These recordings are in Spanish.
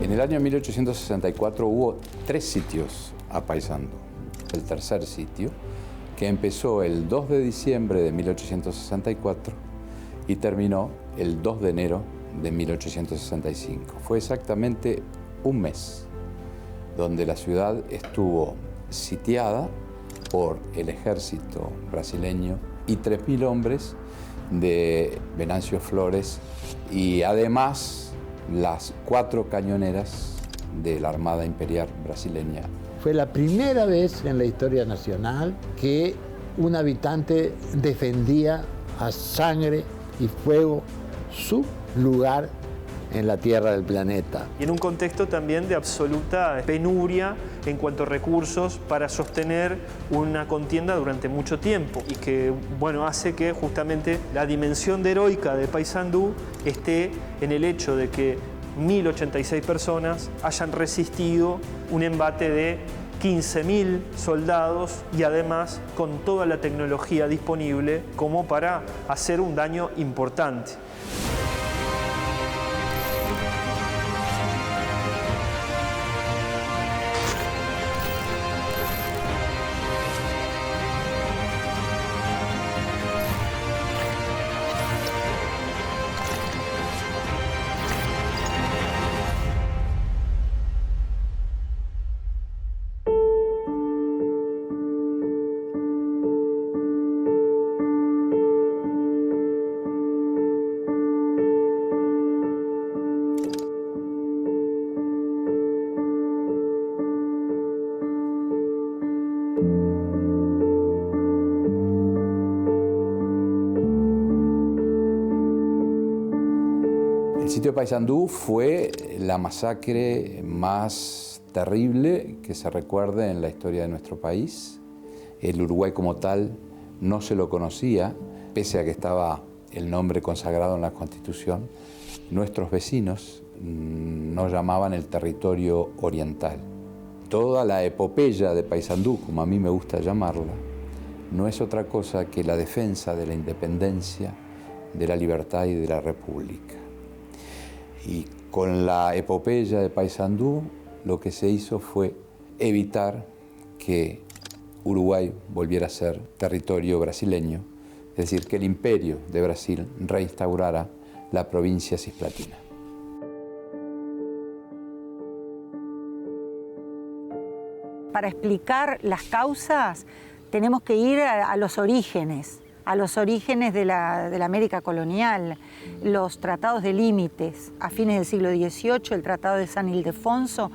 En el año 1864 hubo 3 sitios a Paysandú. El tercer sitio, que empezó el 2 de diciembre de 1864 y terminó el 2 de enero de 1865. Fue exactamente un mes donde la ciudad estuvo sitiada por el ejército brasileño y 3.000 hombres de Venancio Flores y además las 4 cañoneras de la Armada Imperial brasileña. Fue la primera vez en la historia nacional que un habitante defendía a sangre y fuego su lugar en la tierra del planeta. Y en un contexto también de absoluta penuria en cuanto a recursos para sostener una contienda durante mucho tiempo y que, bueno, hace que justamente la dimensión de heroica de Paysandú esté en el hecho de que 1.086 personas hayan resistido un embate de 15.000 soldados y además con toda la tecnología disponible como para hacer un daño importante. El sitio de Paysandú fue la masacre más terrible que se recuerde en la historia de nuestro país. El Uruguay como tal no se lo conocía, pese a que estaba el nombre consagrado en la Constitución. Nuestros vecinos nos llamaban el territorio oriental. Toda la epopeya de Paysandú, como a mí me gusta llamarla, no es otra cosa que la defensa de la independencia, de la libertad y de la república. Y con la epopeya de Paysandú lo que se hizo fue evitar que Uruguay volviera a ser territorio brasileño, es decir, que el imperio de Brasil reinstaurara la provincia cisplatina. Para explicar las causas tenemos que ir a los orígenes de la América colonial, los tratados de límites. A fines del siglo XVIII, el Tratado de San Ildefonso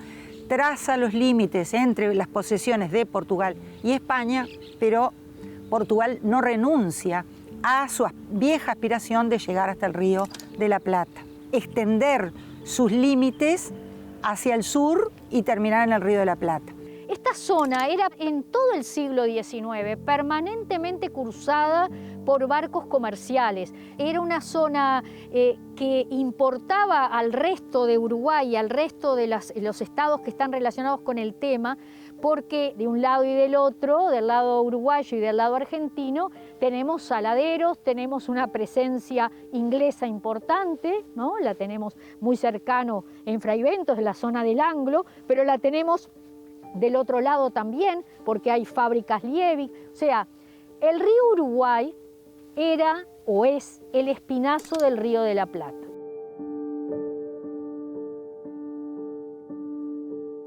traza los límites entre las posesiones de Portugal y España, pero Portugal no renuncia a su vieja aspiración de llegar hasta el Río de la Plata, extender sus límites hacia el sur y terminar en el Río de la Plata. Esta zona era en todo el siglo XIX permanentemente cruzada por barcos comerciales. Era una zona que importaba al resto de Uruguay, al resto de los estados que están relacionados con el tema, porque de un lado y del otro, del lado uruguayo y del lado argentino, tenemos saladeros, tenemos una presencia inglesa importante, ¿no? La tenemos muy cercano en Fraiventos, en la zona del Anglo, pero la tenemos del otro lado también, porque hay fábricas Liebig. O sea, el río Uruguay era o es el espinazo del Río de la Plata.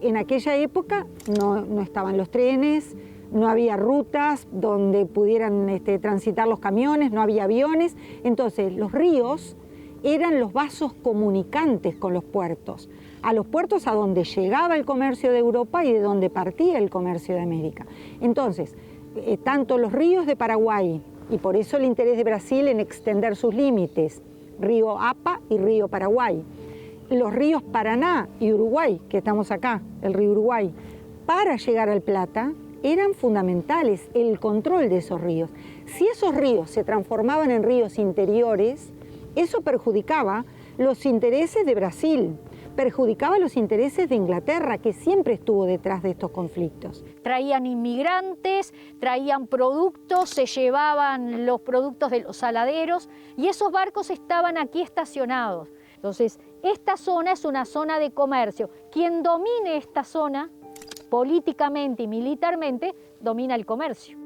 En aquella época no estaban los trenes, no había rutas donde pudieran transitar los camiones, no había aviones. Entonces, los ríos eran los vasos comunicantes con los puertos. A los puertos a donde llegaba el comercio de Europa y de donde partía el comercio de América. Entonces, tanto los ríos de Paraguay, y por eso el interés de Brasil en extender sus límites, río Apa y río Paraguay, los ríos Paraná y Uruguay, que estamos acá, el río Uruguay, para llegar al Plata, eran fundamentales el control de esos ríos. Si esos ríos se transformaban en ríos interiores, eso perjudicaba los intereses de Brasil, perjudicaba los intereses de Inglaterra, que siempre estuvo detrás de estos conflictos. Traían inmigrantes, traían productos, se llevaban los productos de los saladeros y esos barcos estaban aquí estacionados. Entonces, esta zona es una zona de comercio. Quien domine esta zona, políticamente y militarmente, domina el comercio.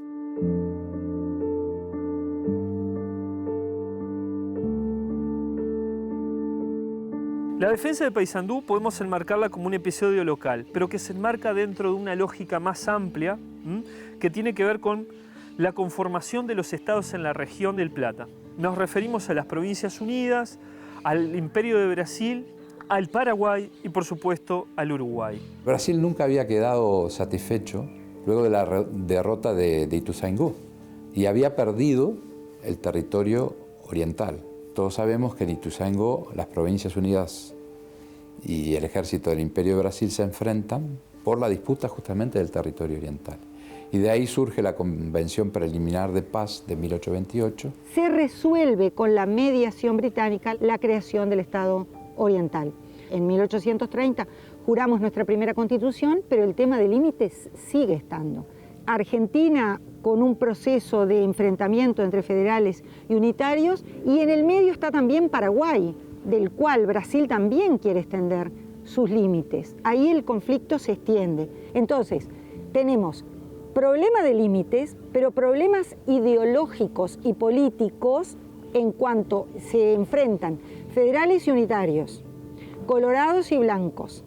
La defensa de Paysandú podemos enmarcarla como un episodio local, pero que se enmarca dentro de una lógica más amplia, que tiene que ver con la conformación de los estados en la región del Plata. Nos referimos a las Provincias Unidas, al Imperio de Brasil, al Paraguay y, por supuesto, al Uruguay. Brasil nunca había quedado satisfecho luego de la derrota de Ituzaingó y había perdido el territorio oriental. Todos sabemos que en Ituzaingó las Provincias Unidas y el ejército del Imperio de Brasil se enfrentan por la disputa justamente del territorio oriental. Y de ahí surge la Convención Preliminar de Paz de 1828. Se resuelve con la mediación británica la creación del Estado Oriental. En 1830 juramos nuestra primera constitución, pero el tema de límites sigue estando. Argentina con un proceso de enfrentamiento entre federales y unitarios, y en el medio está también Paraguay, del cual Brasil también quiere extender sus límites. Ahí el conflicto se extiende. Entonces, tenemos problema de límites, pero problemas ideológicos y políticos en cuanto se enfrentan federales y unitarios, colorados y blancos,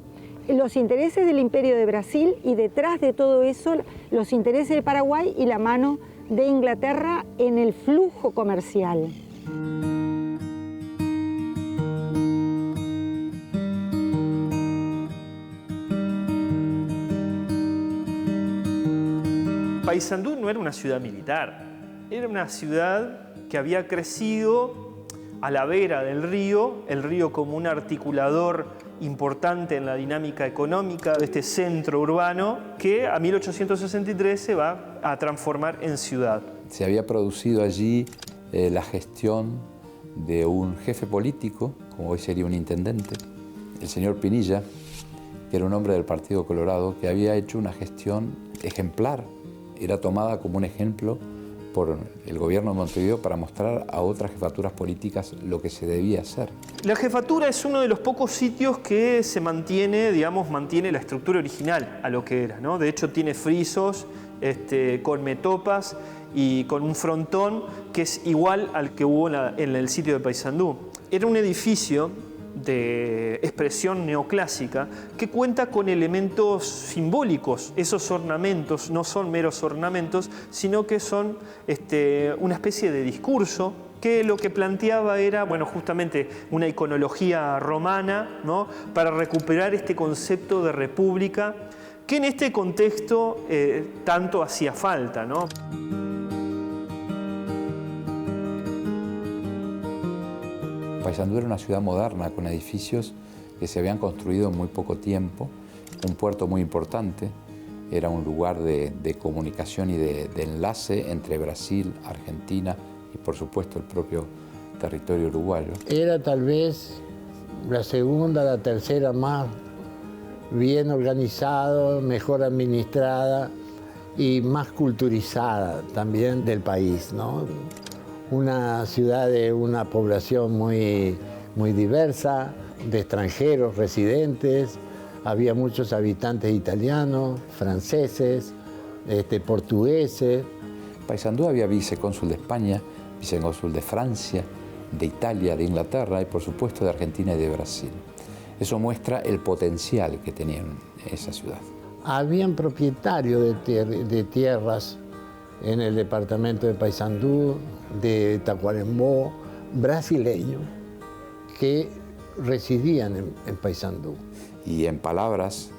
los intereses del Imperio de Brasil y detrás de todo eso los intereses de Paraguay y la mano de Inglaterra en el flujo comercial. Paysandú no era una ciudad militar, era una ciudad que había crecido a la vera del río, el río como un articulador importante en la dinámica económica de este centro urbano que a 1863 se va a transformar en ciudad. Se había producido allí la gestión de un jefe político, como hoy sería un intendente, el señor Pinilla, que era un hombre del Partido Colorado, que había hecho una gestión ejemplar. Era tomada como un ejemplo por el gobierno de Montevideo para mostrar a otras jefaturas políticas lo que se debía hacer. La jefatura es uno de los pocos sitios que se mantiene, digamos, mantiene la estructura original a lo que era, ¿no? De hecho, tiene frisos, con metopas y con un frontón que es igual al que hubo en el sitio de Paysandú. Era un edificio de expresión neoclásica que cuenta con elementos simbólicos. Esos ornamentos no son meros ornamentos, sino que son una especie de discurso que lo que planteaba era, bueno, justamente una iconología romana, ¿no? Para recuperar este concepto de república que en este contexto tanto hacía falta, ¿no? Paysandú era una ciudad moderna con edificios que se habían construido en muy poco tiempo, un puerto muy importante, era un lugar de comunicación y de enlace entre Brasil, Argentina y por supuesto el propio territorio uruguayo. Era tal vez la segunda, la tercera más bien organizada, mejor administrada y más culturizada también del país, ¿no? Una ciudad de una población muy diversa, de extranjeros residentes, había muchos habitantes italianos, franceses, portugueses. Paysandú había vicecónsul de España, vicecónsul de Francia, de Italia, de Inglaterra y por supuesto de Argentina y de Brasil. Eso muestra el potencial que tenía esa ciudad. Habían propietarios de tierras en el departamento de Paysandú, de Tacuarembó, brasileños que residían en Paysandú. Y en palabras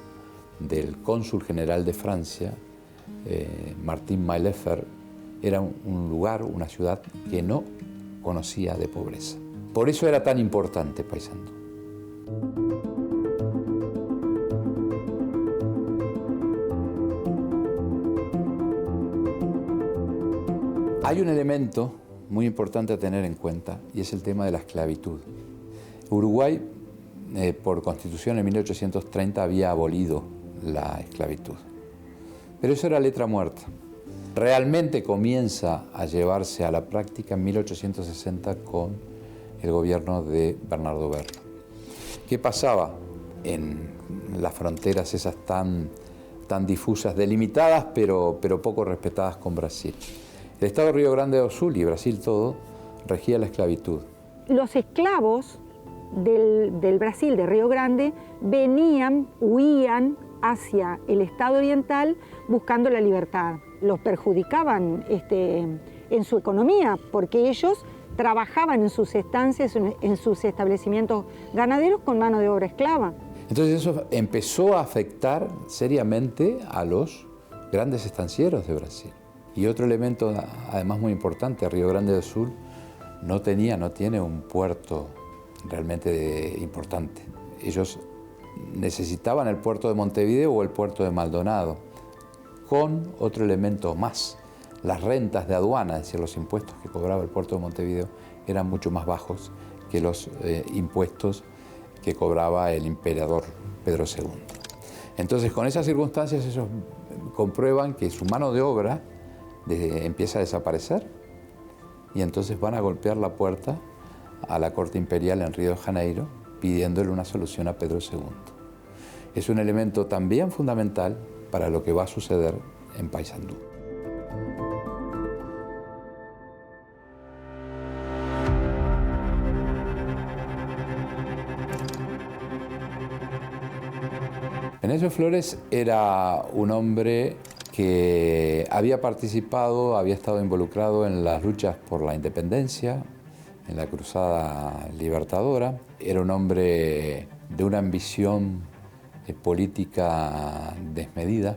del cónsul general de Francia, Martín Maillefert, era un lugar, una ciudad que no conocía de pobreza. Por eso era tan importante Paysandú. Hay un elemento muy importante a tener en cuenta y es el tema de la esclavitud. Uruguay, por Constitución en 1830, había abolido la esclavitud. Pero eso era letra muerta. Realmente comienza a llevarse a la práctica en 1860 con el gobierno de Bernardo Berna. ¿Qué pasaba en las fronteras esas tan difusas, delimitadas, pero poco respetadas con Brasil? El estado de Río Grande do Sul y Brasil todo regía la esclavitud. Los esclavos del Brasil, de Río Grande, huían hacia el estado oriental buscando la libertad. Los perjudicaban en su economía, porque ellos trabajaban en sus estancias, en sus establecimientos ganaderos con mano de obra esclava. Entonces eso empezó a afectar seriamente a los grandes estancieros de Brasil. Y otro elemento, además muy importante, Río Grande do Sul no tiene un puerto realmente importante. Ellos necesitaban el puerto de Montevideo o el puerto de Maldonado, con otro elemento más. Las rentas de aduana, es decir, los impuestos que cobraba el puerto de Montevideo, eran mucho más bajos que los impuestos que cobraba el emperador Pedro II. Entonces, con esas circunstancias, ellos comprueban que su mano de obra empieza a desaparecer, y entonces van a golpear la puerta a la corte imperial en Río de Janeiro, pidiéndole una solución a Pedro II. Es un elemento también fundamental para lo que va a suceder en Paysandú. Venancio Flores era un hombre que había participado, había estado involucrado en las luchas por la independencia, en la Cruzada Libertadora. Era un hombre de una ambición política desmedida.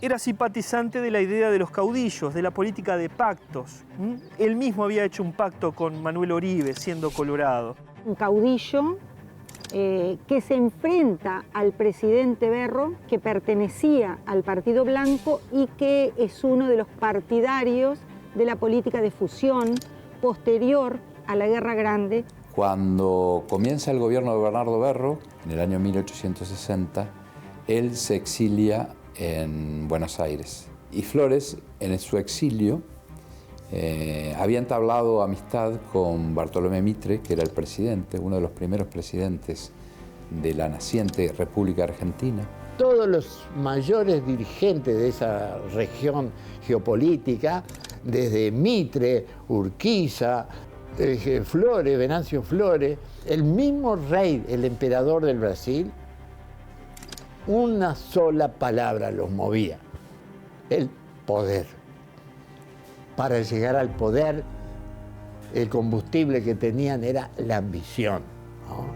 Era simpatizante de la idea de los caudillos, de la política de pactos. Él mismo había hecho un pacto con Manuel Oribe, siendo colorado. Un caudillo que se enfrenta al presidente Berro, que pertenecía al Partido Blanco y que es uno de los partidarios de la política de fusión posterior a la Guerra Grande. Cuando comienza el gobierno de Bernardo Berro, en el año 1860, él se exilia en Buenos Aires. Y Flores, en su exilio, había entablado amistad con Bartolomé Mitre, que era el presidente, uno de los primeros presidentes de la naciente República Argentina. Todos los mayores dirigentes de esa región geopolítica, desde Mitre, Urquiza, Flores, Venancio Flores, el mismo rey, el emperador del Brasil, una sola palabra los movía: el poder. Para llegar al poder, el combustible que tenían era la ambición, ¿no?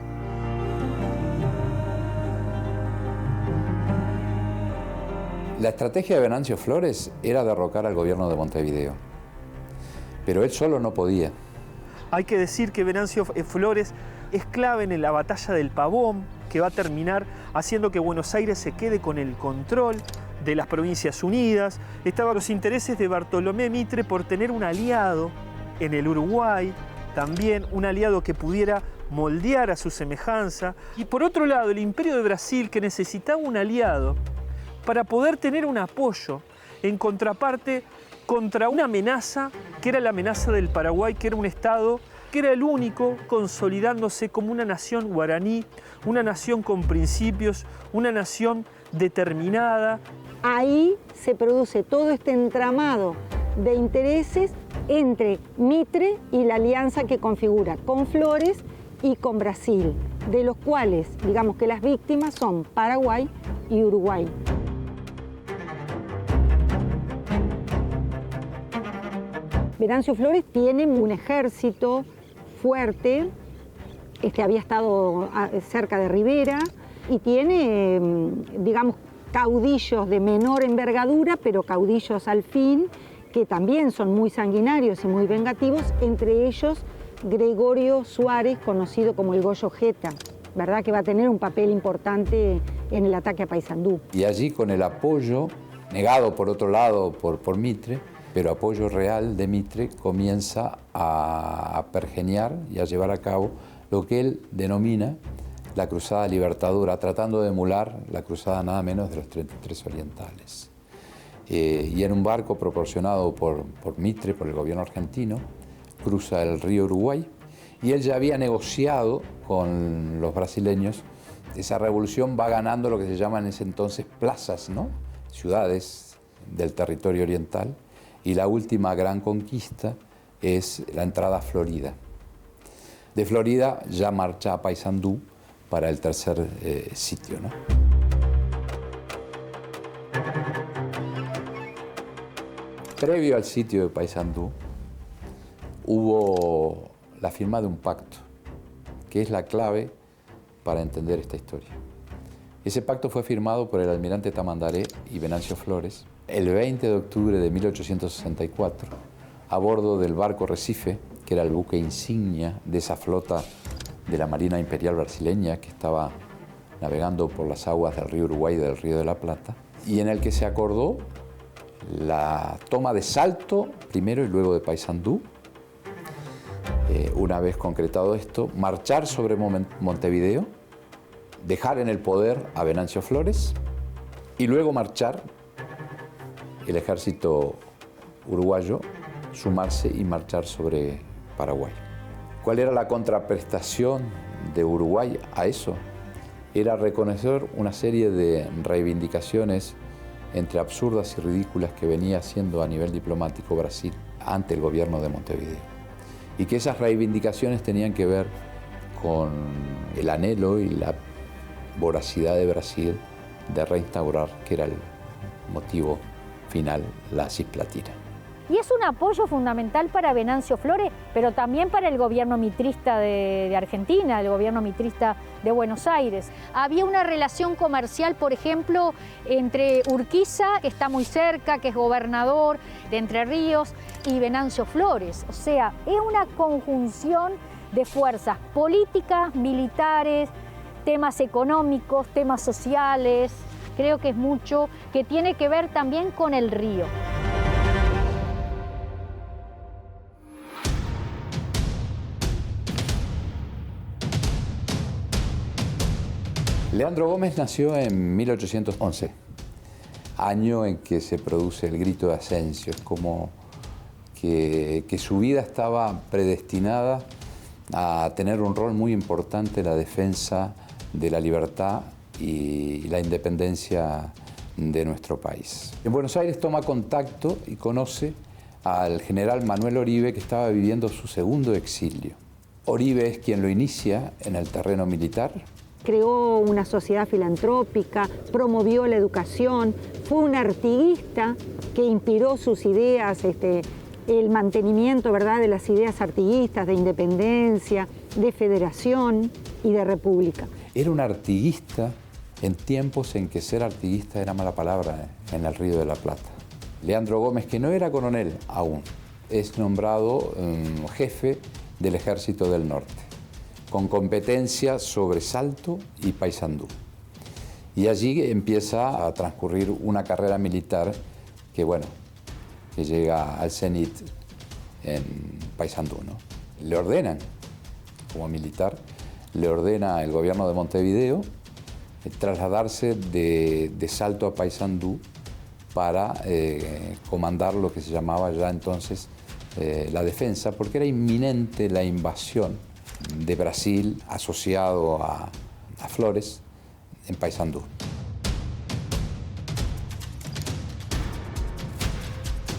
La estrategia de Venancio Flores era derrocar al gobierno de Montevideo, pero él solo no podía. Hay que decir que Venancio Flores es clave en la batalla del Pavón, que va a terminar haciendo que Buenos Aires se quede con el control de las Provincias Unidas. Estaban los intereses de Bartolomé Mitre por tener un aliado en el Uruguay, también un aliado que pudiera moldear a su semejanza. Y por otro lado, el Imperio de Brasil, que necesitaba un aliado para poder tener un apoyo en contraparte contra una amenaza, que era la amenaza del Paraguay, que era un estado que era el único consolidándose como una nación guaraní, una nación con principios, una nación determinada. Ahí se produce todo este entramado de intereses entre Mitre y la alianza que configura con Flores y con Brasil, de los cuales, digamos que las víctimas son Paraguay y Uruguay. Venancio Flores tiene un ejército fuerte, había estado cerca de Rivera, y tiene, digamos, caudillos de menor envergadura, pero caudillos al fin, que también son muy sanguinarios y muy vengativos, entre ellos Gregorio Suárez, conocido como el Goyo Jeta, ¿verdad? Que va a tener un papel importante en el ataque a Paysandú. Y allí, con el apoyo, negado por otro lado por Mitre, pero apoyo real de Mitre, comienza a pergeñar y a llevar a cabo lo que él denomina la Cruzada Libertadora, tratando de emular la cruzada nada menos de los 33 orientales. Y en un barco proporcionado por Mitre, por el gobierno argentino, cruza el río Uruguay, y él ya había negociado con los brasileños, esa revolución va ganando lo que se llaman en ese entonces plazas, ¿no? Ciudades del territorio oriental, y la última gran conquista es la entrada a Florida. De Florida ya marcha a Paysandú para el tercer sitio, ¿no? Previo al sitio de Paysandú hubo la firma de un pacto, que es la clave para entender esta historia. Ese pacto fue firmado por el almirante Tamandaré y Venancio Flores el 20 de octubre de 1864 a bordo del barco Recife, que era el buque insignia de esa flota de la Marina Imperial brasileña que estaba navegando por las aguas del río Uruguay y del río de la Plata, y en el que se acordó la toma de Salto primero y luego de Paysandú. Una vez concretado esto, marchar sobre Montevideo, dejar en el poder a Venancio Flores y luego marchar el ejército uruguayo, sumarse y marchar sobre Paraguay. ¿Cuál era la contraprestación de Uruguay a eso? Era reconocer una serie de reivindicaciones entre absurdas y ridículas que venía haciendo a nivel diplomático Brasil ante el gobierno de Montevideo. Y que esas reivindicaciones tenían que ver con el anhelo y la voracidad de Brasil de reinstaurar, que era el motivo final, la Cisplatina. Y es un apoyo fundamental para Venancio Flores, pero también para el gobierno mitrista de Argentina, el gobierno mitrista de Buenos Aires. Había una relación comercial, por ejemplo, entre Urquiza, que está muy cerca, que es gobernador de Entre Ríos, y Venancio Flores. O sea, es una conjunción de fuerzas políticas, militares, temas económicos, temas sociales. Creo que es mucho que tiene que ver también con el río. Leandro Gómez nació en 1811, año en que se produce el grito de Ascencio. Es como que su vida estaba predestinada a tener un rol muy importante en la defensa de la libertad y la independencia de nuestro país. En Buenos Aires toma contacto y conoce al general Manuel Oribe, que estaba viviendo su segundo exilio. Oribe es quien lo inicia en el terreno militar. Creó una sociedad filantrópica, promovió la educación, fue un artiguista que inspiró sus ideas, el mantenimiento, ¿verdad?, de las ideas artiguistas de independencia, de federación y de república. Era un artiguista en tiempos en que ser artiguista era mala palabra en el Río de la Plata. Leandro Gómez, que no era coronel aún, es nombrado jefe del Ejército del Norte, con competencia sobre Salto y Paysandú. Y allí empieza a transcurrir una carrera militar que, bueno, que llega al cenit en Paysandú, ¿no? Le ordenan, como militar, le ordena el gobierno de Montevideo trasladarse de Salto a Paysandú para comandar lo que se llamaba ya entonces la defensa, porque era inminente la invasión de Brasil asociado a Flores en Paysandú.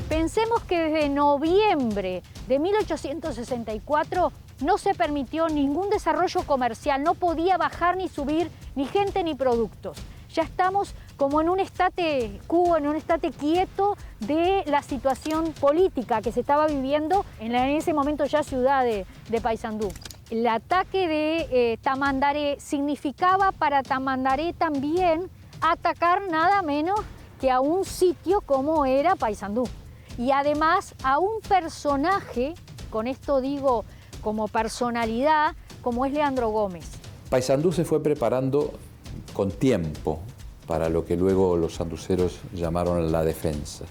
Pensemos que desde noviembre de 1864 no se permitió ningún desarrollo comercial, no podía bajar ni subir ni gente ni productos. Ya estamos como en un estate quo, en un estate quieto de la situación política que se estaba viviendo en ese momento ya ciudad de Paysandú. El ataque de Tamandaré significaba para Tamandaré también atacar nada menos que a un sitio como era Paysandú. Y además a un personaje, con esto digo como personalidad, como es Leandro Gómez. Paysandú se fue preparando con tiempo para lo que luego los sanduceros llamaron la defensa.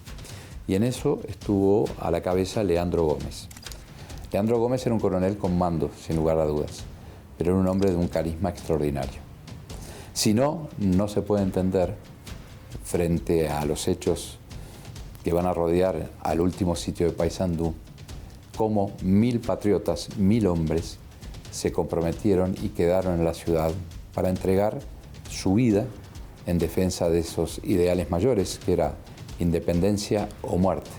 Y en eso estuvo a la cabeza Leandro Gómez. Leandro Gómez era un coronel con mando, sin lugar a dudas, pero era un hombre de un carisma extraordinario. Si no, no se puede entender, frente a los hechos que van a rodear al último sitio de Paysandú, cómo 1000 patriotas, 1000 hombres, se comprometieron y quedaron en la ciudad para entregar su vida en defensa de esos ideales mayores, que era independencia o muerte,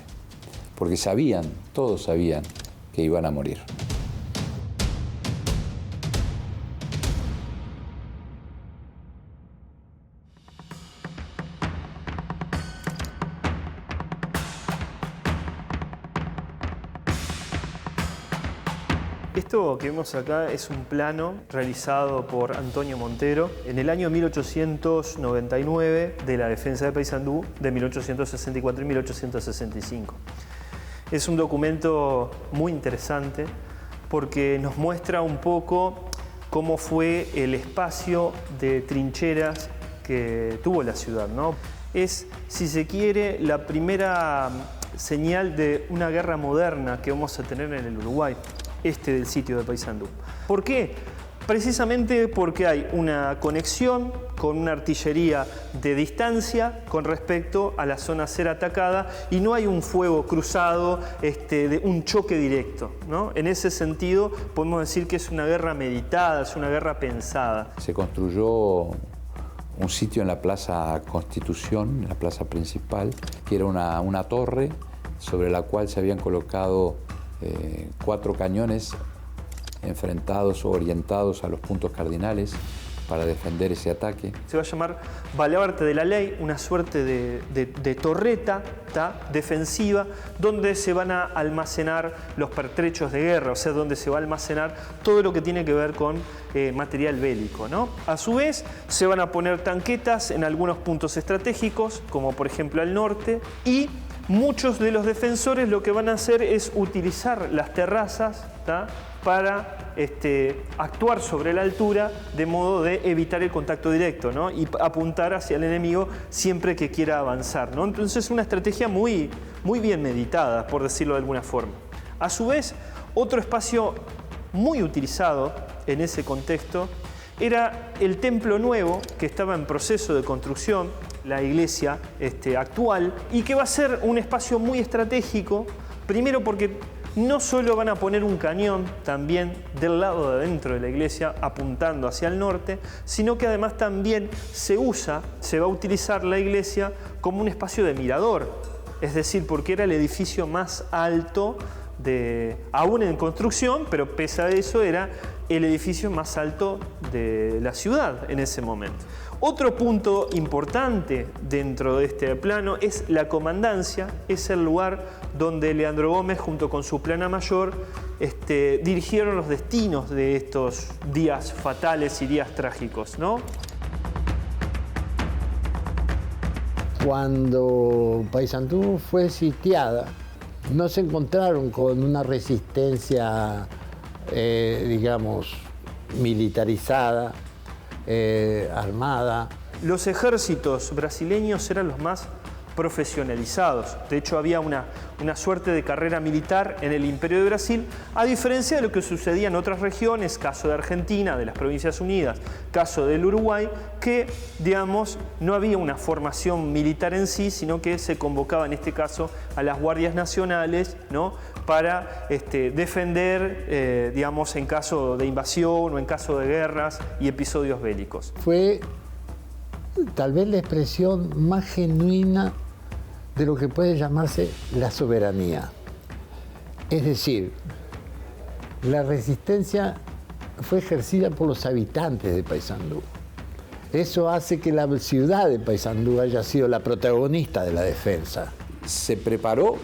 porque sabían, todos sabían, que iban a morir. Esto que vemos acá es un plano realizado por Antonio Montero en el año 1899 de la defensa de Paysandú de 1864 y 1865. Es un documento muy interesante porque nos muestra un poco cómo fue el espacio de trincheras que tuvo la ciudad, ¿no? Es, si se quiere, la primera señal de una guerra moderna que vamos a tener en el Uruguay, del sitio de Paysandú. ¿Por qué? Precisamente porque hay una conexión con una artillería de distancia con respecto a la zona a ser atacada y no hay un fuego cruzado, de un choque directo, ¿no? En ese sentido podemos decir que es una guerra meditada, es una guerra pensada. Se construyó un sitio en la Plaza Constitución, en la plaza principal, que era una torre sobre la cual se habían colocado 4 cañones enfrentados o orientados a los puntos cardinales para defender ese ataque. Se va a llamar baluarte de la ley, una suerte de torreta defensiva donde se van a almacenar los pertrechos de guerra, o sea, donde se va a almacenar todo lo que tiene que ver con material bélico, ¿no? A su vez, se van a poner tanquetas en algunos puntos estratégicos, como por ejemplo al norte, y muchos de los defensores lo que van a hacer es utilizar las terrazas para actuar sobre la altura de modo de evitar el contacto directo, ¿no? Y apuntar hacia el enemigo siempre que quiera avanzar, ¿no? Entonces es una estrategia muy bien meditada, por decirlo de alguna forma. A su vez, otro espacio muy utilizado en ese contexto era el templo nuevo que estaba en proceso de construcción, la iglesia actual, y que va a ser un espacio muy estratégico, primero porque no solo van a poner un cañón también del lado de adentro de la iglesia apuntando hacia el norte, sino que además también se va a utilizar la iglesia como un espacio de mirador, es decir, porque era el edificio más alto aún en construcción, pero pese a eso era el edificio más alto de la ciudad en ese momento. Otro punto importante dentro de este plano es la comandancia, es el lugar donde Leandro Gómez junto con su plana mayor dirigieron los destinos de estos días fatales y días trágicos, ¿no? Cuando Paysandú fue sitiada, no se encontraron con una resistencia, digamos, militarizada, armada. Los ejércitos brasileños eran los más profesionalizados. De hecho, había una suerte de carrera militar en el Imperio de Brasil, a diferencia de lo que sucedía en otras regiones, caso de Argentina, de las Provincias Unidas, caso del Uruguay, que, digamos, no había una formación militar en sí, sino que se convocaba en este caso a las guardias nacionales, ¿no?, para defender, digamos, en caso de invasión o en caso de guerras y episodios bélicos. Fue tal vez la expresión más genuina de lo que puede llamarse la soberanía. Es decir, la resistencia fue ejercida por los habitantes de Paysandú. Eso hace que la ciudad de Paysandú haya sido la protagonista de la defensa. Se preparó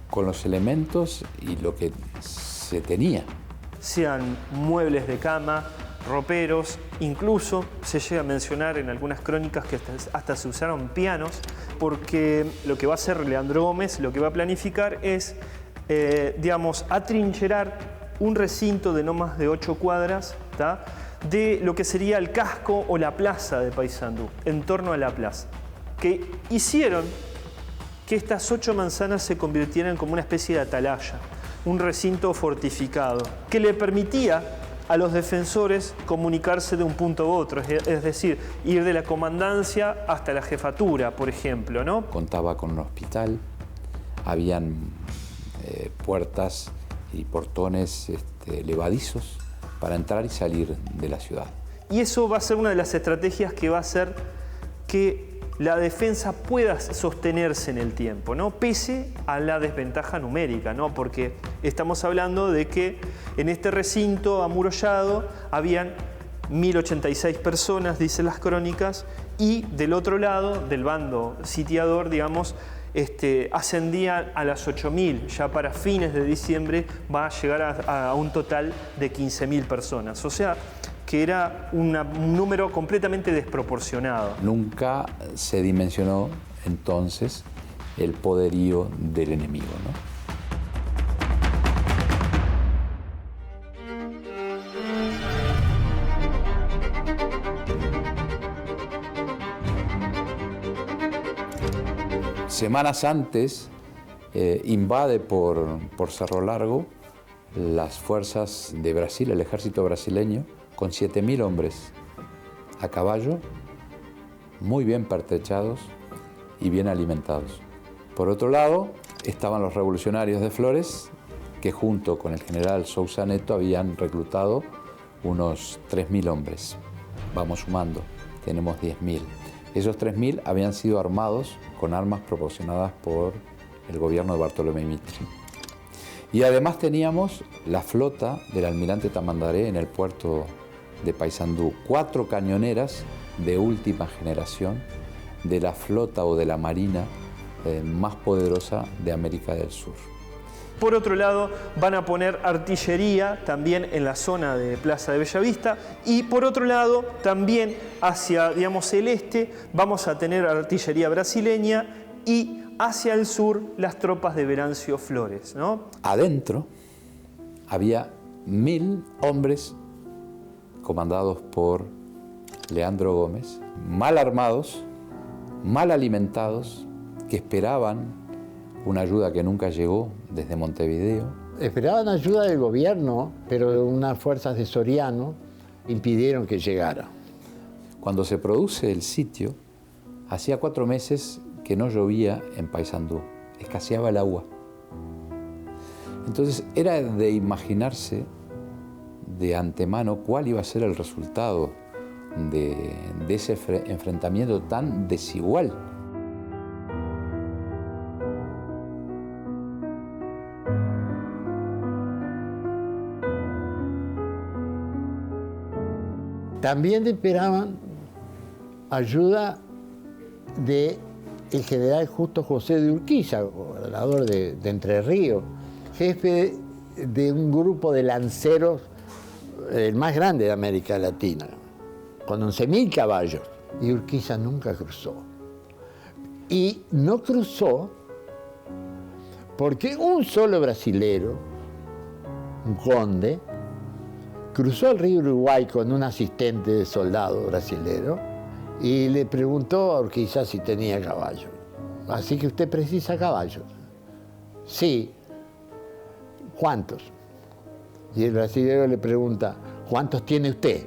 con los elementos y lo que se tenía. Sean muebles de cama, roperos, incluso se llega a mencionar en algunas crónicas que hasta se usaron pianos, porque lo que va a hacer Leandro Gómez, lo que va a planificar es, digamos, atrincherar un recinto de no más de 8 cuadras, de lo que sería el casco o la plaza de Paysandú, en torno a la plaza, que hicieron que estas 8 manzanas se convirtieran como una especie de atalaya, un recinto fortificado, que le permitía a los defensores comunicarse de un punto a otro, es decir, ir de la comandancia hasta la jefatura, por ejemplo, ¿no? Contaba con un hospital, habían puertas y portones levadizos para entrar y salir de la ciudad. Y eso va a ser una de las estrategias que va a hacer que la defensa pueda sostenerse en el tiempo, ¿no? Pese a la desventaja numérica, ¿no? Porque estamos hablando de que en este recinto amurallado habían 1086 personas, dicen las crónicas, y del otro lado, del bando sitiador, digamos, ascendía a las 8000. Ya para fines de diciembre va a llegar a un total de 15.000 personas. O sea, que era un número completamente desproporcionado. Nunca se dimensionó entonces el poderío del enemigo, ¿no? Semanas antes invade por Cerro Largo las fuerzas de Brasil, el ejército brasileño, con 7.000 hombres a caballo, muy bien pertrechados y bien alimentados. Por otro lado, estaban los revolucionarios de Flores, que junto con el general Sousa Neto habían reclutado unos 3.000 hombres. Vamos sumando, tenemos 10.000. Esos 3.000 habían sido armados con armas proporcionadas por el gobierno de Bartolomé Mitre. Y además teníamos la flota del almirante Tamandaré en el puerto de Paysandú, 4 cañoneras de última generación de la flota o de la marina más poderosa de América del Sur. Por otro lado, van a poner artillería también en la zona de Plaza de Bellavista, y por otro lado, también hacia, digamos, el este, vamos a tener artillería brasileña y hacia el sur las tropas de Venancio Flores, ¿no? Adentro había 1.000 hombres comandados por Leandro Gómez, mal armados, mal alimentados, que esperaban una ayuda que nunca llegó desde Montevideo. Esperaban ayuda del gobierno, pero unas fuerzas de Soriano impidieron que llegara. Cuando se produce el sitio, hacía 4 meses que no llovía en Paysandú, escaseaba el agua. Entonces era de imaginarse de antemano cuál iba a ser el resultado de ese enfrentamiento tan desigual. También esperaban ayuda del general Justo José de Urquiza, gobernador de Entre Ríos, jefe de un grupo de lanceros, el más grande de América Latina, con 11.000 caballos. Y Urquiza nunca cruzó. Y no cruzó porque un solo brasilero, un conde, cruzó el río Uruguay con un asistente de soldado brasilero y le preguntó a Urquiza si tenía caballo. Así que usted precisa caballos. Sí. ¿Cuántos? Y el brasilero le pregunta, ¿cuántos tiene usted?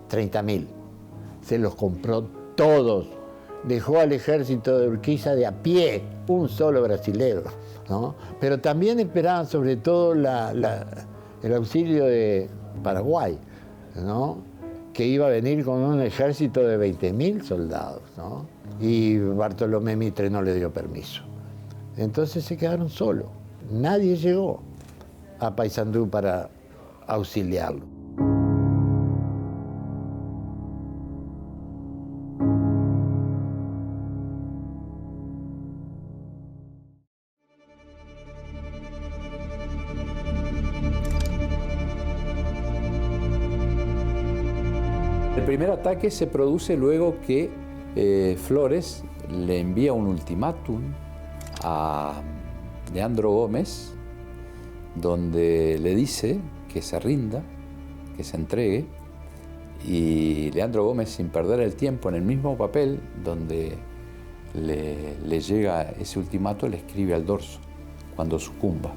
30.000. Se los compró todos. Dejó al ejército de Urquiza de a pie, un solo brasilero, ¿no? Pero también esperaban sobre todo el auxilio de Paraguay, ¿no? Que iba a venir con un ejército de 20.000 soldados, ¿no? Y Bartolomé Mitre no le dio permiso. Entonces se quedaron solos. Nadie llegó a Paysandú para auxiliarlo. El primer ataque se produce luego que Flores le envía un ultimátum a Leandro Gómez, donde le dice que se rinda, que se entregue, y Leandro Gómez, sin perder el tiempo, en el mismo papel donde le llega ese ultimátum, le escribe al dorso cuando sucumba.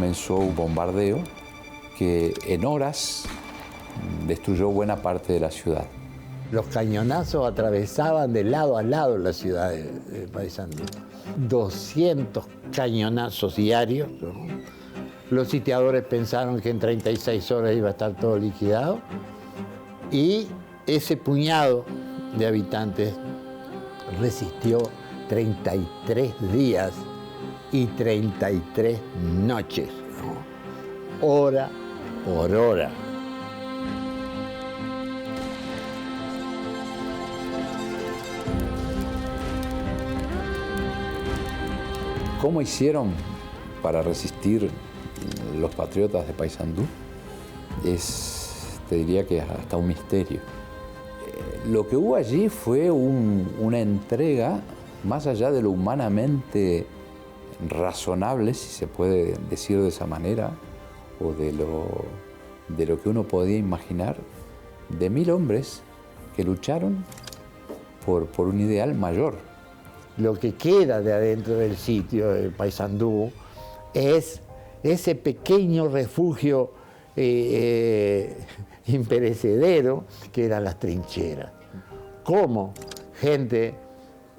comenzó un bombardeo que en horas destruyó buena parte de la ciudad. Los cañonazos atravesaban de lado a lado la ciudad de Paysandú. 200 cañonazos diarios, ¿no? Los sitiadores pensaron que en 36 horas iba a estar todo liquidado. Y ese puñado de habitantes resistió 33 días y 33 noches, ¿no? Hora por hora. ¿Cómo hicieron para resistir los patriotas de Paysandú? Te diría que hasta un misterio. Lo que hubo allí fue una entrega, más allá de lo humanamente razonable, si se puede decir de esa manera, o de lo que uno podía imaginar, de 1000 hombres que lucharon por un ideal mayor. Lo que queda de adentro del sitio de Paysandú es ese pequeño refugio imperecedero que eran las trincheras. Cómo gente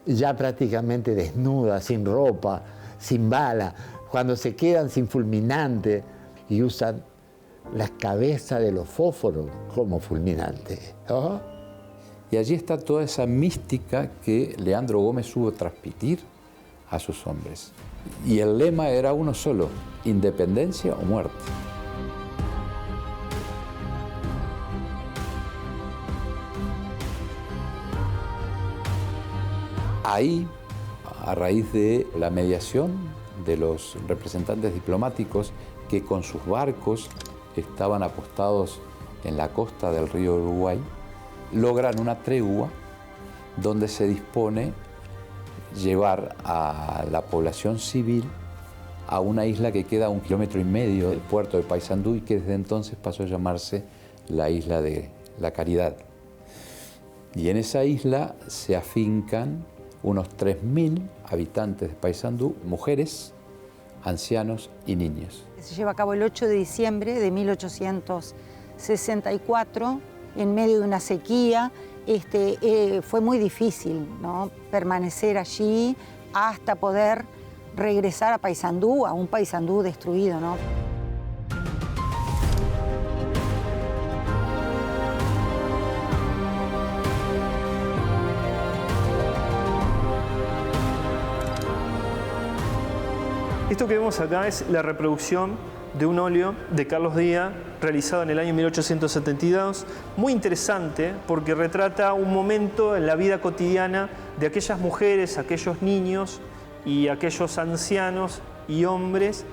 ya prácticamente desnuda, sin ropa, sin bala, cuando se quedan sin fulminante y usan las cabezas de los fósforos como fulminante, ¿no? Y allí está toda esa mística que Leandro Gómez supo transmitir a sus hombres. Y el lema era uno solo: independencia o muerte. Ahí, a raíz de la mediación de los representantes diplomáticos que con sus barcos estaban apostados en la costa del río Uruguay, logran una tregua donde se dispone llevar a la población civil a una isla que queda a 1,5 kilómetros del puerto de Paysandú y que desde entonces pasó a llamarse la Isla de la Caridad. Y en esa isla se afincan unos 3.000 habitantes de Paysandú, mujeres, ancianos y niños. Se lleva a cabo el 8 de diciembre de 1864, en medio de una sequía. Fue muy difícil, ¿no?, permanecer allí hasta poder regresar a Paysandú, a un Paysandú destruido, ¿no? Esto que vemos acá es la reproducción de un óleo de Carlos Díaz realizado en el año 1872, muy interesante porque retrata un momento en la vida cotidiana de aquellas mujeres, aquellos niños y aquellos ancianos y hombres,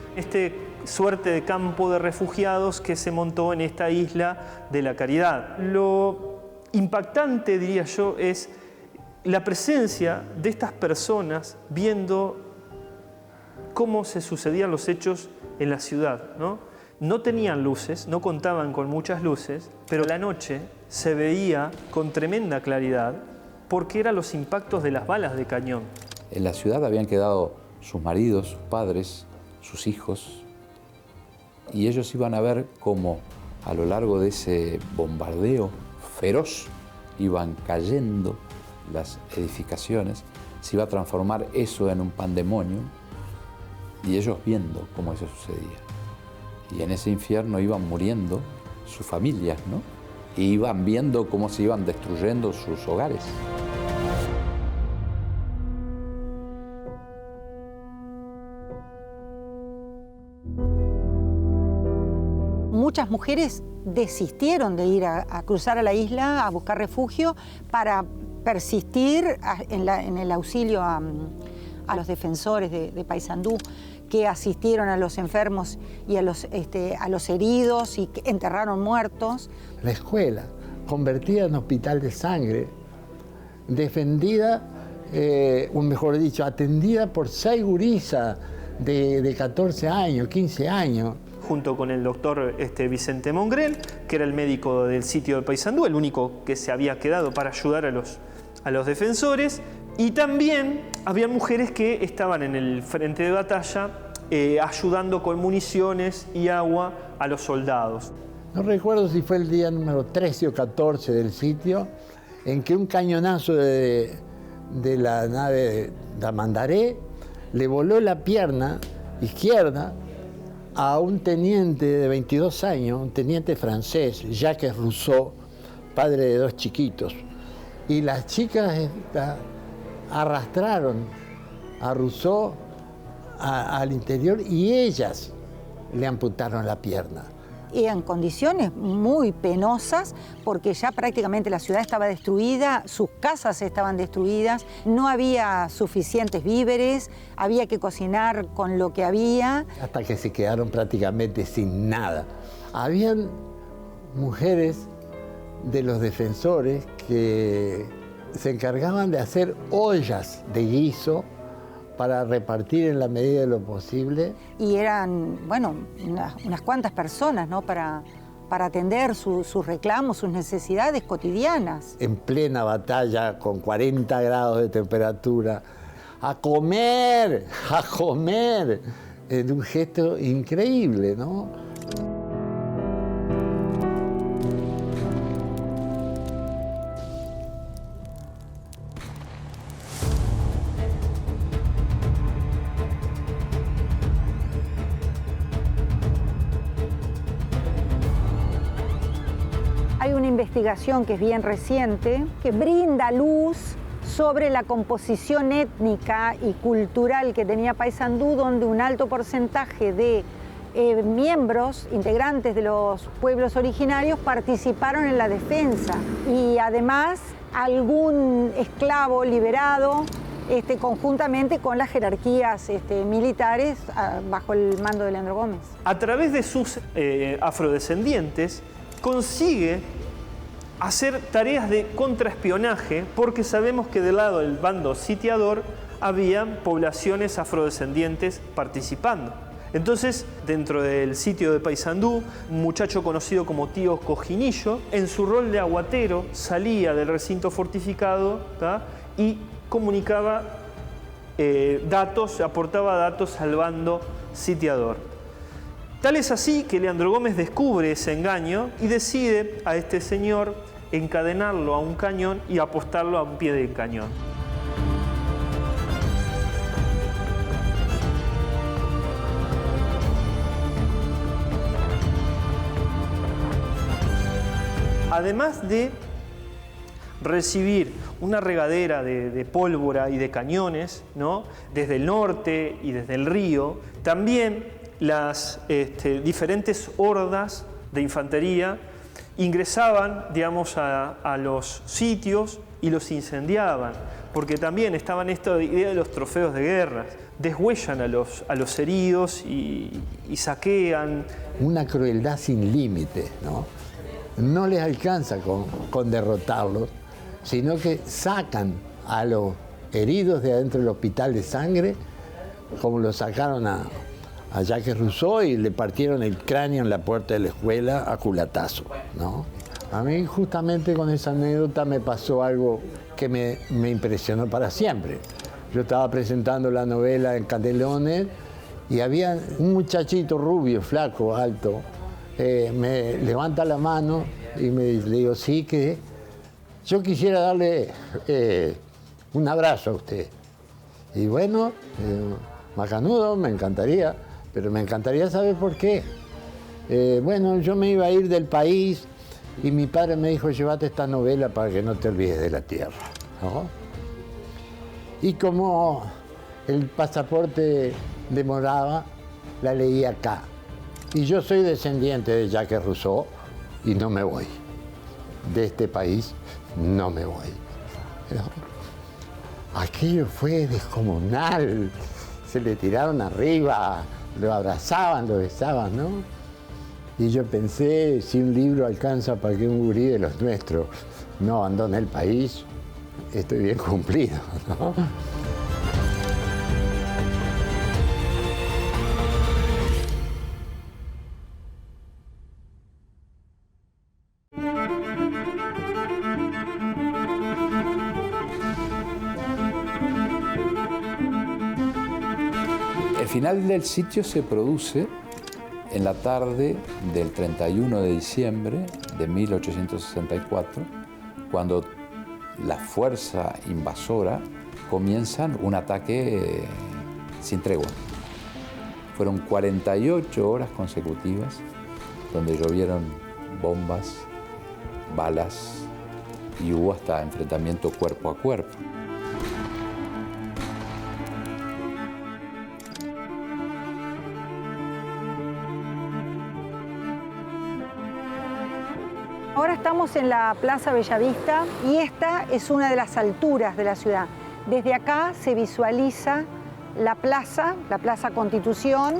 suerte de campo de refugiados que se montó en esta isla de la Caridad. Lo impactante, diría yo, es la presencia de estas personas viendo cómo se sucedían los hechos en la ciudad, ¿no? No tenían luces, no contaban con muchas luces, pero la noche se veía con tremenda claridad porque eran los impactos de las balas de cañón. En la ciudad habían quedado sus maridos, sus padres, sus hijos, y ellos iban a ver cómo a lo largo de ese bombardeo feroz iban cayendo las edificaciones, se iba a transformar eso en un pandemonio, y ellos viendo cómo eso sucedía. Y en ese infierno iban muriendo sus familias, ¿no? Y iban viendo cómo se iban destruyendo sus hogares. Muchas mujeres desistieron de ir a cruzar a la isla a buscar refugio para persistir en el auxilio a los defensores de Paysandú, que asistieron a los enfermos y a los heridos y que enterraron muertos. La escuela, convertida en hospital de sangre, defendida, mejor dicho, atendida por 6 gurisas de 14 años, 15 años. Junto con el doctor Vicente Mongrel, que era el médico del sitio de Paysandú, el único que se había quedado para ayudar a los defensores. Y también había mujeres que estaban en el frente de batalla ayudando con municiones y agua a los soldados. No recuerdo si fue el día número 13 o 14 del sitio, en que un cañonazo de la nave Tamandaré le voló la pierna izquierda a un teniente de 22 años, un teniente francés, Jacques Rousseau, padre de 2 chiquitos. Y las chicas arrastraron a Rousseau al interior y ellas le amputaron la pierna. Y en condiciones muy penosas, porque ya prácticamente la ciudad estaba destruida, sus casas estaban destruidas, no había suficientes víveres, había que cocinar con lo que había. Hasta que se quedaron prácticamente sin nada. Habían mujeres de los defensores que se encargaban de hacer ollas de guiso para repartir en la medida de lo posible. Y eran, bueno, unas cuantas personas, ¿no? Para atender sus reclamos, sus necesidades cotidianas. En plena batalla, con 40 grados de temperatura, a comer, en un gesto increíble, ¿no? Hay una investigación que es bien reciente, que brinda luz sobre la composición étnica y cultural que tenía Paysandú, donde un alto porcentaje de miembros, integrantes de los pueblos originarios, participaron en la defensa. Y además, algún esclavo liberado conjuntamente con las jerarquías militares bajo el mando de Leandro Gómez. A través de sus afrodescendientes, consigue hacer tareas de contraespionaje, porque sabemos que del lado del bando sitiador había poblaciones afrodescendientes participando. Entonces, dentro del sitio de Paysandú, un muchacho conocido como Tío Cojinillo, en su rol de aguatero, salía del recinto fortificado, ¿tá? Y comunicaba aportaba datos al bando sitiador. Tal es así que Leandro Gómez descubre ese engaño y decide a este señor encadenarlo a un cañón y apostarlo a un pie del cañón. Además de recibir una regadera de pólvora y de cañones, ¿no? Desde el norte y desde el río, también las diferentes hordas de infantería ingresaban, digamos, a los sitios y los incendiaban, porque también estaban esta idea de los trofeos de guerra, deshuellan a los heridos y saquean. Una crueldad sin límite, ¿no? No les alcanza con derrotarlos, sino que sacan a los heridos de adentro del hospital de sangre, como lo sacaron a Jacques Rousseau, y le partieron el cráneo en la puerta de la escuela a culatazo, ¿no? A mí justamente con esa anécdota me pasó algo que me impresionó para siempre. Yo estaba presentando la novela en Canelones y había un muchachito rubio, flaco, alto, me levanta la mano y le digo, sí, que yo quisiera darle un abrazo a usted. Y bueno, macanudo, me encantaría. Pero me encantaría saber por qué. Bueno, yo me iba a ir del país y mi padre me dijo, llévate esta novela para que no te olvides de la tierra, ¿no? Y como el pasaporte demoraba, la leí acá. Y yo soy descendiente de Jacques Rousseau y no me voy. De este país no me voy, ¿no? Aquello fue descomunal. Se le tiraron arriba, lo abrazaban, lo besaban, ¿no? Y yo pensé, si un libro alcanza para que un gurí de los nuestros no abandone el país, estoy bien cumplido, ¿no? final del sitio se produce en la tarde del 31 de diciembre de 1864, cuando la fuerza invasora comienzan un ataque sin tregua. Fueron 48 horas consecutivas donde llovieron bombas, balas y hubo hasta enfrentamiento cuerpo a cuerpo. Ahora estamos en la Plaza Bellavista y esta es una de las alturas de la ciudad. Desde acá se visualiza la Plaza Constitución,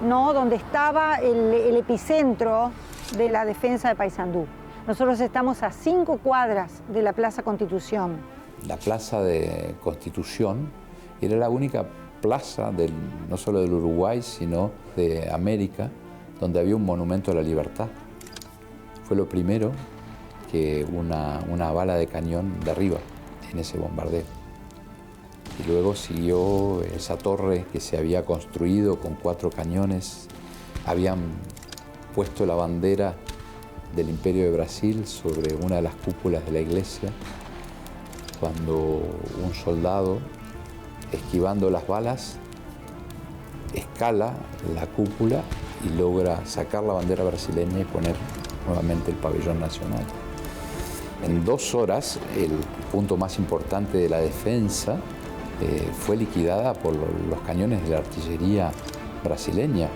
¿no? Donde estaba el epicentro de la defensa de Paysandú. Nosotros estamos a 5 cuadras de la Plaza Constitución. La Plaza de Constitución era la única plaza no solo del Uruguay, sino de América, donde había un monumento a la libertad. Fue lo primero que una bala de cañón derriba en ese bombardeo. Y luego siguió esa torre que se había construido con 4 cañones. Habían puesto la bandera del Imperio de Brasil sobre una de las cúpulas de la iglesia, cuando un soldado, esquivando las balas, escala la cúpula y logra sacar la bandera brasileña y poner nuevamente el pabellón nacional. En 2 horas, el punto más importante de la defensa fue liquidada por los cañones de la artillería brasileña.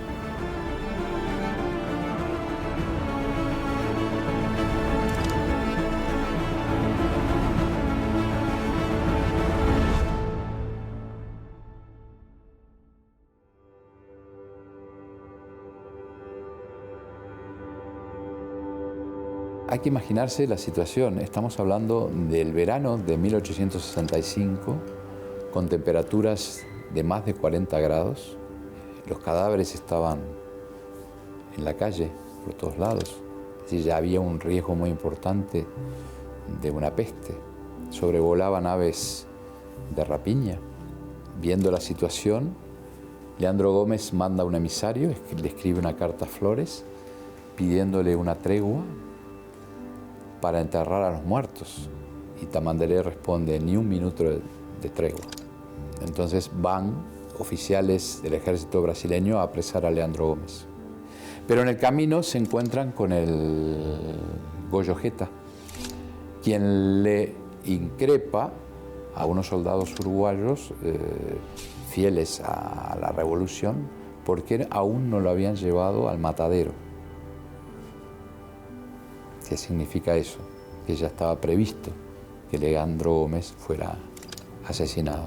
Hay que imaginarse la situación. Estamos hablando del verano de 1865, con temperaturas de más de 40 grados. Los cadáveres estaban en la calle, por todos lados. Es decir, ya había un riesgo muy importante de una peste. Sobrevolaban aves de rapiña. Viendo la situación, Leandro Gómez manda un emisario, le escribe una carta a Flores, pidiéndole una tregua para enterrar a los muertos. Y Tamandaré responde, ni un minuto de tregua. Entonces van oficiales del ejército brasileño a apresar a Leandro Gómez. Pero en el camino se encuentran con el Goyo Jeta, quien le increpa a unos soldados uruguayos fieles a la revolución, porque aún no lo habían llevado al matadero. ¿Qué significa eso? Que ya estaba previsto que Leandro Gómez fuera asesinado.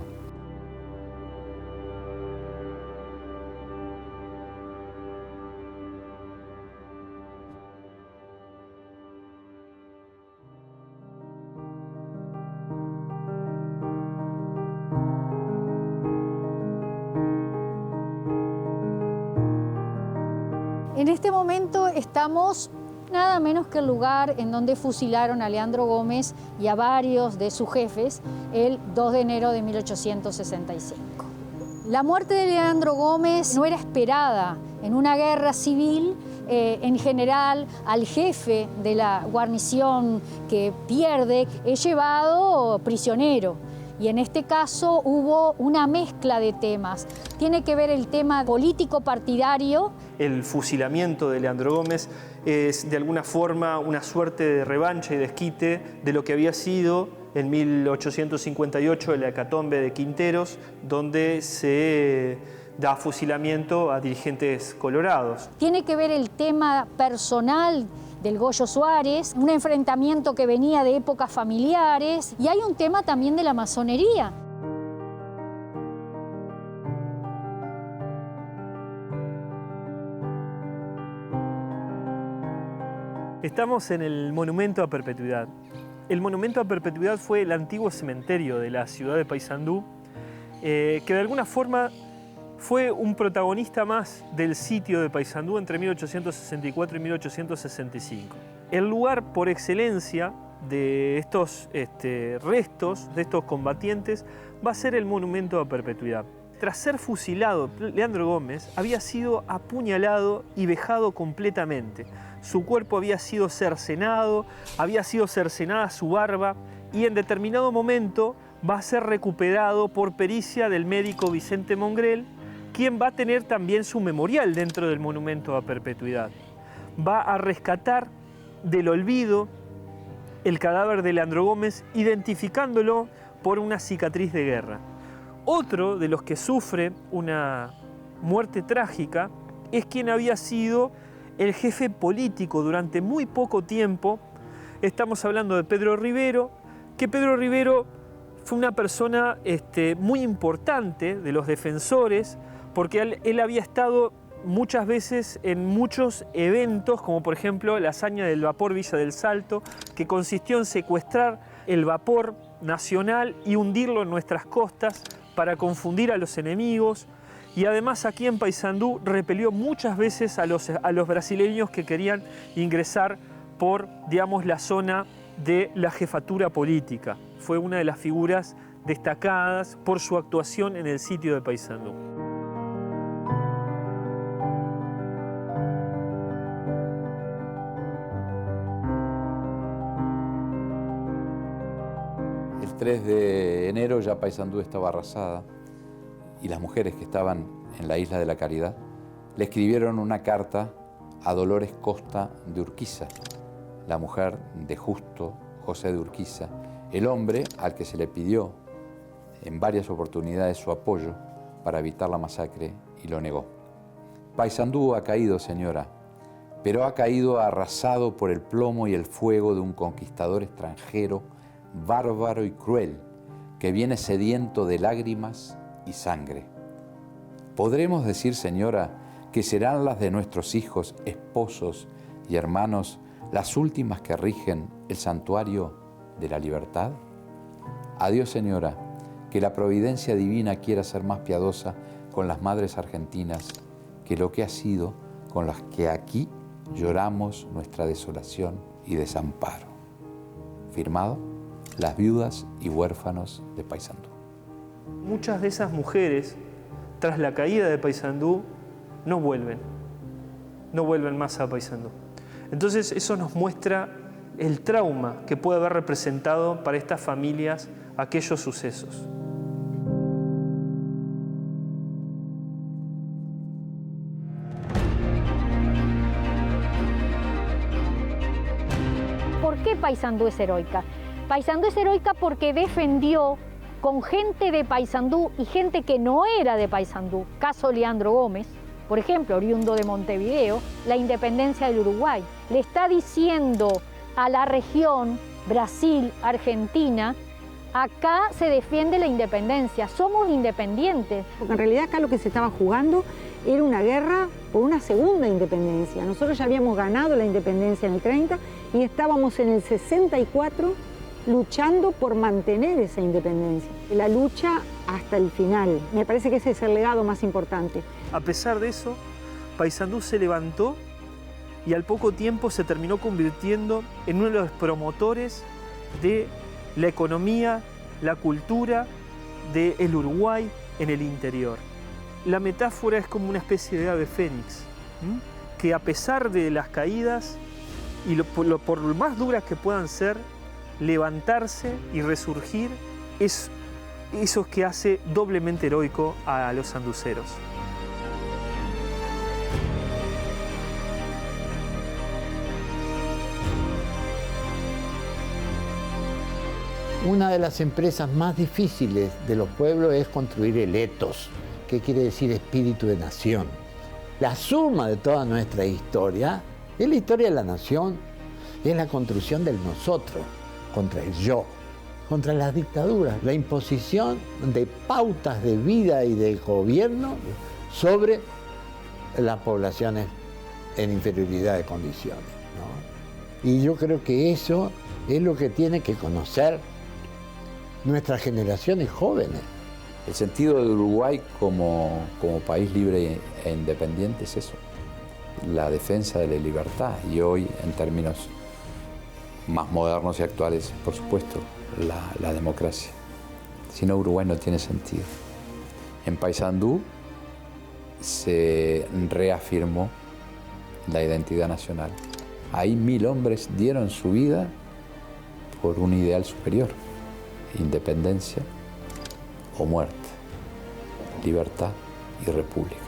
En este momento estamos nada menos que el lugar en donde fusilaron a Leandro Gómez y a varios de sus jefes el 2 de enero de 1865. La muerte de Leandro Gómez no era esperada. En una guerra civil, en general, al jefe de la guarnición que pierde es llevado prisionero. Y en este caso hubo una mezcla de temas. Tiene que ver el tema político-partidario. El fusilamiento de Leandro Gómez es de alguna forma una suerte de revancha y desquite de lo que había sido en 1858 el hecatombe de Quinteros, donde se da fusilamiento a dirigentes colorados. Tiene que ver el tema personal del Goyo Suárez, un enfrentamiento que venía de épocas familiares, y hay un tema también de la masonería. Estamos en el Monumento a Perpetuidad. El Monumento a Perpetuidad fue el antiguo cementerio de la ciudad de Paysandú, que de alguna forma fue un protagonista más del sitio de Paysandú entre 1864 y 1865. El lugar por excelencia de estos restos, de estos combatientes, va a ser el Monumento a Perpetuidad. tras ser fusilado, Leandro Gómez había sido apuñalado y vejado completamente. Su cuerpo había sido cercenado, había sido cercenada su barba y en determinado momento va a ser recuperado por pericia del médico Vicente Mongrel, quien va a tener también su memorial dentro del monumento a perpetuidad. Va a rescatar del olvido el cadáver de Leandro Gómez, identificándolo por una cicatriz de guerra. Otro de los que sufre una muerte trágica es quien había sido el jefe político durante muy poco tiempo. Estamos hablando de Pedro Rivero, que Pedro Rivero fue una persona muy importante de los defensores, porque él había estado muchas veces en muchos eventos, como por ejemplo la hazaña del vapor Villa del Salto, que consistió en secuestrar el vapor nacional y hundirlo en nuestras costas para confundir a los enemigos. Y además aquí en Paysandú repelió muchas veces a los brasileños que querían ingresar por, digamos, la zona de la jefatura política. Fue una de las figuras destacadas por su actuación en el sitio de Paysandú. El 3 de enero ya Paysandú estaba arrasada y las mujeres que estaban en la Isla de la Caridad le escribieron una carta a Dolores Costa de Urquiza, la mujer de Justo José de Urquiza, el hombre al que se le pidió en varias oportunidades su apoyo para evitar la masacre y lo negó. Paysandú ha caído, señora, pero ha caído arrasado por el plomo y el fuego de un conquistador extranjero, bárbaro y cruel, que viene sediento de lágrimas y sangre. ¿Podremos decir, señora, que serán las de nuestros hijos, esposos y hermanos las últimas que rigen el santuario de la libertad? Adiós, señora, que la providencia divina quiera ser más piadosa con las madres argentinas que lo que ha sido con las que aquí lloramos nuestra desolación y desamparo. Firmado, las viudas y huérfanos de Paysandú. Muchas de esas mujeres, tras la caída de Paysandú, no vuelven más a Paysandú. Entonces eso nos muestra el trauma que puede haber representado para estas familias aquellos sucesos. ¿Por qué Paysandú es heroica? Paysandú es heroica porque defendió con gente de Paysandú y gente que no era de Paysandú, caso Leandro Gómez, por ejemplo, oriundo de Montevideo, la independencia del Uruguay. Le está diciendo a la región, Brasil, Argentina, acá se defiende la independencia, somos independientes. Porque en realidad acá lo que se estaba jugando era una guerra por una segunda independencia. Nosotros ya habíamos ganado la independencia en el 30 y estábamos en el 64 luchando por mantener esa independencia. La lucha hasta el final. Me parece que ese es el legado más importante. A pesar de eso, Paysandú se levantó y al poco tiempo se terminó convirtiendo en uno de los promotores de la economía, la cultura del Uruguay en el interior. La metáfora es como una especie de ave fénix, que a pesar de las caídas y por lo más duras que puedan ser, levantarse y resurgir es eso que hace doblemente heroico a los sanduceros. Una de las empresas más difíciles de los pueblos es construir el ethos, que quiere decir espíritu de nación. La suma de toda nuestra historia es la historia de la nación, es la construcción del nosotros contra el yo, contra las dictaduras, la imposición de pautas de vida y de gobierno sobre las poblaciones en inferioridad de condiciones, ¿no? Y yo creo que eso es lo que tiene que conocer nuestras generaciones jóvenes. El sentido de Uruguay como país libre e independiente es eso, la defensa de la libertad y hoy en términos más modernos y actuales, por supuesto, la democracia. Si no, Uruguay no tiene sentido. En Paysandú se reafirmó la identidad nacional. Ahí 1000 hombres dieron su vida por un ideal superior: independencia o muerte, libertad y república.